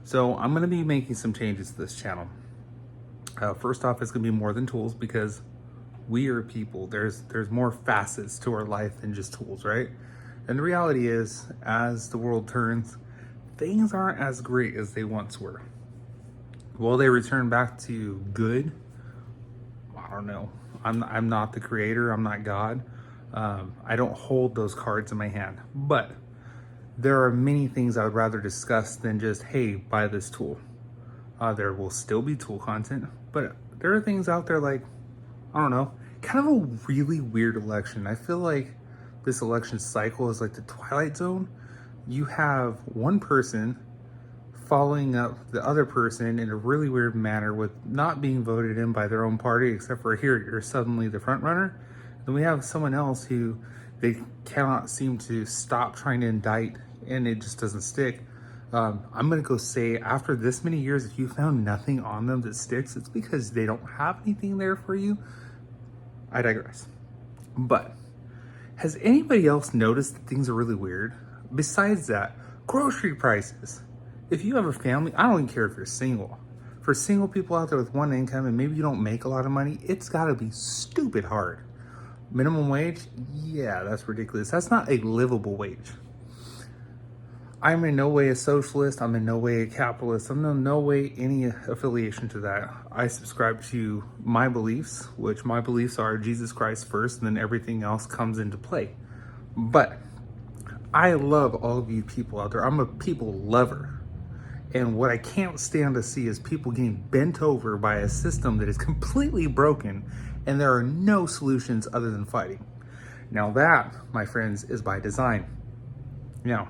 So I'm going to be making some changes to this channel. First off, it's going to be more than tools because we are people. There's more facets to our life than just tools, right? And the reality is, as the world turns, things aren't as great as they once were. Will they return back to good? I don't know. I'm not the creator. I'm not God. I don't hold those cards in my hand. But there are many things I would rather discuss than just, hey, buy this tool. There will still be tool content, but there are things out there like, I don't know, kind of a really weird election. I feel like this election cycle is like the Twilight Zone. You have one person following up the other person in a really weird manner with not being voted in by their own party, except for here, you're suddenly the front runner. Then we have someone else who they cannot seem to stop trying to indict, and it just doesn't stick. I'm gonna go say, after this many years, if you found nothing on them that sticks, it's because they don't have anything there for you. I digress. But has anybody else noticed that things are really weird? Besides that, grocery prices. If you have a family, I don't even care if you're single. For single people out there with one income and maybe you don't make a lot of money, it's gotta be stupid hard. Minimum wage? Yeah, that's ridiculous. That's not a livable wage. I'm in no way a socialist. I'm in no way a capitalist. I'm in no way any affiliation to that. I subscribe to my beliefs, which my beliefs are Jesus Christ first, and then everything else comes into play. But I love all of you people out there. I'm a people lover. And what I can't stand to see is people getting bent over by a system that is completely broken, and there are no solutions other than fighting. Now that, my friends, is by design. Now,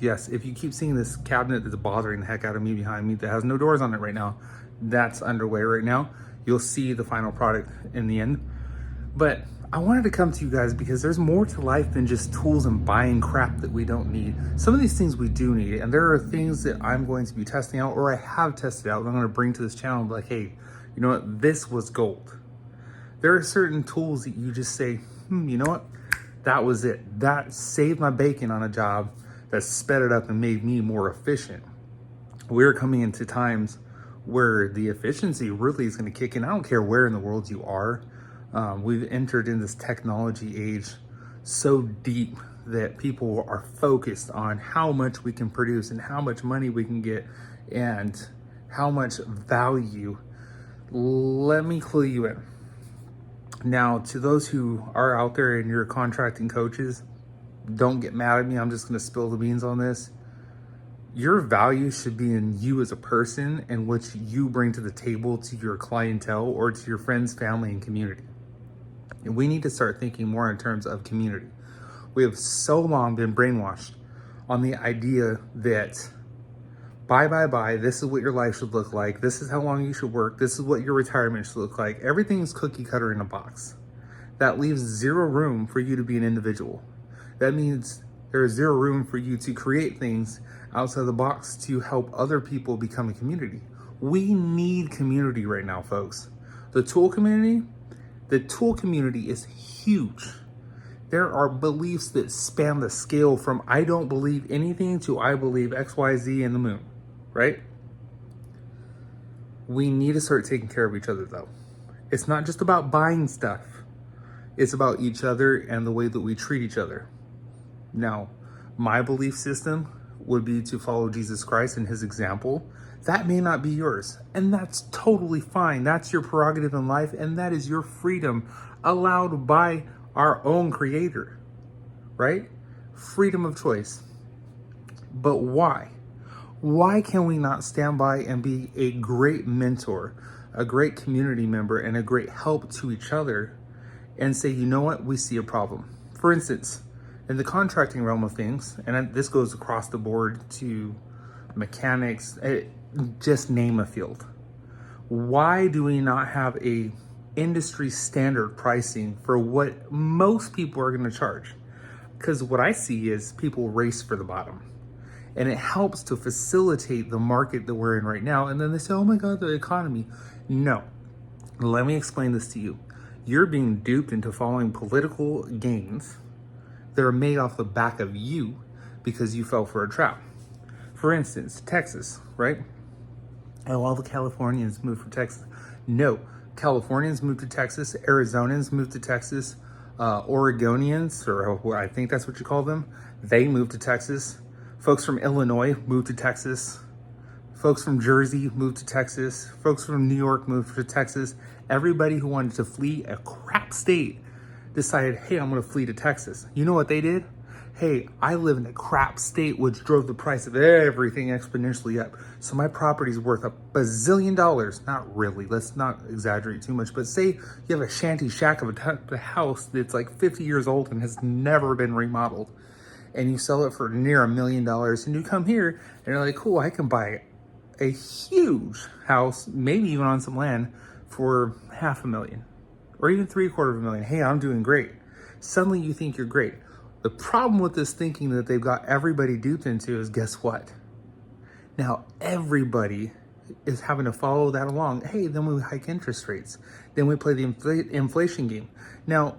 yes, if you keep seeing this cabinet that's bothering the heck out of me behind me that has no doors on it right now, that's underway right now. You'll see the final product in the end. But I wanted to come to you guys because there's more to life than just tools and buying crap that we don't need. Some of these things we do need, and there are things that I'm going to be testing out, or I have tested out, and I'm going to bring to this channel and be like, hey, you know what, this was gold. There are certain tools that you just say, you know what, that was it. That saved my bacon on a job, that sped it up and made me more efficient. We're coming into times where the efficiency really is going to kick in. I don't care where in the world you are. We've entered in this technology age so deep that people are focused on how much we can produce and how much money we can get and how much value. Let me clue you in. Now, to those who are out there and you're contracting coaches, don't get mad at me. I'm just going to spill the beans on this. Your value should be in you as a person and what you bring to the table to your clientele or to your friends, family, and community. And we need to start thinking more in terms of community. We have so long been brainwashed on the idea that buy, this is what your life should look like. This is how long you should work. This is what your retirement should look like. Everything's cookie cutter in a box. That leaves zero room for you to be an individual. That means there is zero room for you to create things outside the box to help other people become a community. We need community right now, folks. The tool community is huge. There are beliefs that span the scale from I don't believe anything to I believe X, Y, Z and the moon, right? We need to start taking care of each other though. It's not just about buying stuff. It's about each other and the way that we treat each other. Now, my belief system would be to follow Jesus Christ and his example. That may not be yours, and that's totally fine. That's your prerogative in life, and that is your freedom allowed by our own creator, right? Freedom of choice. But why? Why can we not stand by and be a great mentor, a great community member, and a great help to each other and say, you know what, we see a problem. For instance, in the contracting realm of things, and this goes across the board to mechanics, just name a field. Why do we not have a industry standard pricing for what most people are going to charge? Because what I see is people race for the bottom. And it helps to facilitate the market that we're in right now. And then they say, oh my God, the economy. No, let me explain this to you. You're being duped into following political gains that are made off the back of you because you fell for a trap. For instance, Texas, right? Oh, all the Californians moved from Texas. No, Californians moved to Texas. Arizonans moved to Texas. Oregonians, or I think that's what you call them, they moved to Texas. Folks from Illinois moved to Texas. Folks from Jersey moved to Texas. Folks from New York moved to Texas. Everybody who wanted to flee a crap state decided, hey, I'm going to flee to Texas. You know what they did? Hey, I live in a crap state, which drove the price of everything exponentially up. So my property's worth $1 bazillion. Not really, let's not exaggerate too much, but say you have a shanty shack of a house that's like 50 years old and has never been remodeled, and you sell it for near $1 million, and you come here and you're like, cool, I can buy a huge house, maybe even on some land, for $500,000 or even $750,000. Hey, I'm doing great. Suddenly you think you're great. The problem with this thinking that they've got everybody duped into is, guess what? Now everybody is having to follow that along. Hey, then we hike interest rates. Then we play the inflation game. Now,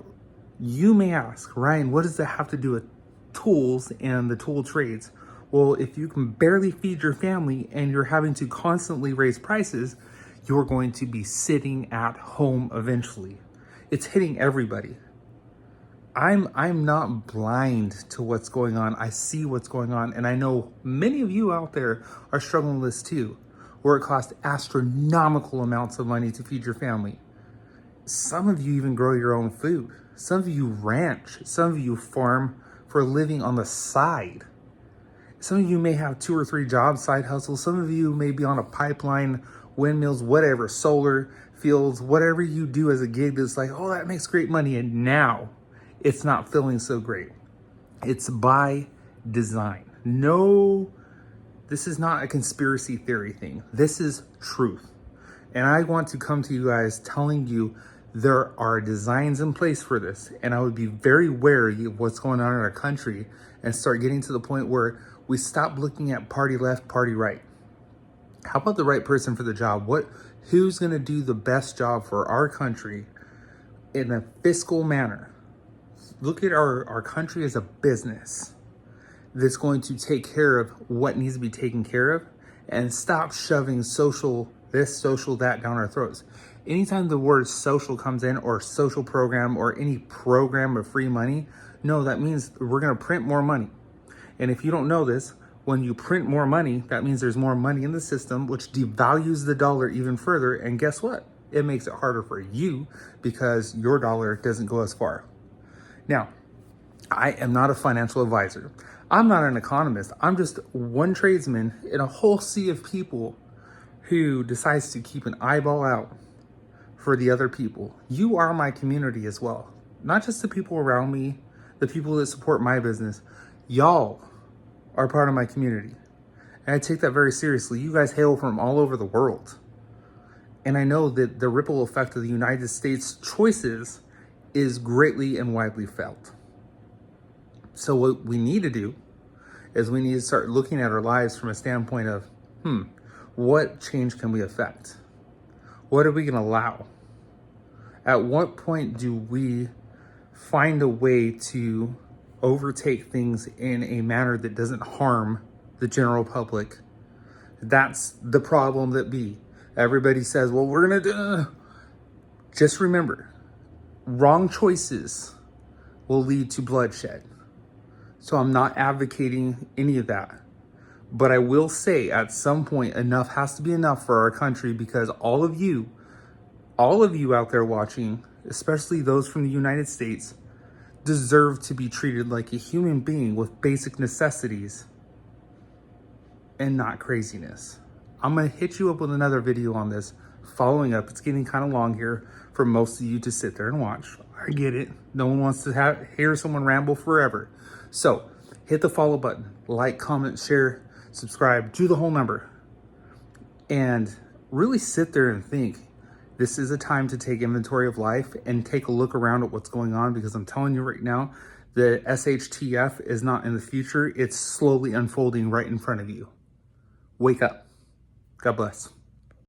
you may ask, Ryan, what does that have to do with tools and the tool trades? Well, if you can barely feed your family and you're having to constantly raise prices, you're going to be sitting at home eventually. It's hitting everybody. I'm not blind to what's going on. I see what's going on, and I know many of you out there are struggling with this too, where it costs astronomical amounts of money to feed your family. Some of you even grow your own food. Some of you ranch. Some of you farm for a living on the side. Some of you may have 2 or 3 jobs, side hustles. Some of you may be on a pipeline, windmills, whatever, solar fields, whatever you do as a gig that's like, oh, that makes great money, and now it's not feeling so great. It's by design. No, this is not a conspiracy theory thing. This is truth. And I want to come to you guys telling you there are designs in place for this. And I would be very wary of what's going on in our country and start getting to the point where we stop looking at party left, party right. How about the right person for the job? Who's gonna do the best job for our country in a fiscal manner? Look at our country as a business that's going to take care of what needs to be taken care of, and stop shoving social this, social that down our throats. Anytime the word social comes in, or social program, or any program of free money, no, that means we're going to print more money. And if you don't know this, when you print more money, that means there's more money in the system, which devalues the dollar even further. And guess what? It makes it harder for you because your dollar doesn't go as far. Now, I am not a financial advisor. I'm not an economist. I'm just one tradesman in a whole sea of people who decides to keep an eyeball out for the other people. You are my community as well. Not just the people around me, the people that support my business. Y'all are part of my community. And I take that very seriously. You guys hail from all over the world. And I know that the ripple effect of the United States choices is greatly and widely felt. So what we need to do is we need to start looking at our lives from a standpoint of, what change can we affect? What are we going to allow? At what point do we find a way to overtake things in a manner that doesn't harm the general public? That's the problem that be. Everybody says, well, we're going to do... Just remember, wrong choices will lead to bloodshed. So I'm not advocating any of that. But I will say at some point, enough has to be enough for our country, because all of you out there watching, especially those from the United States, deserve to be treated like a human being with basic necessities and not craziness. I'm going to hit you up with another video on this following up. It's getting kind of long here for most of you to sit there and watch. I get it. No one wants to hear someone ramble forever. So hit the follow button, like, comment, share, subscribe, do the whole number, and really sit there and think. This is a time to take inventory of life and take a look around at what's going on, because I'm telling you right now, the SHTF is not in the future. It's slowly unfolding right in front of you. Wake up. God bless.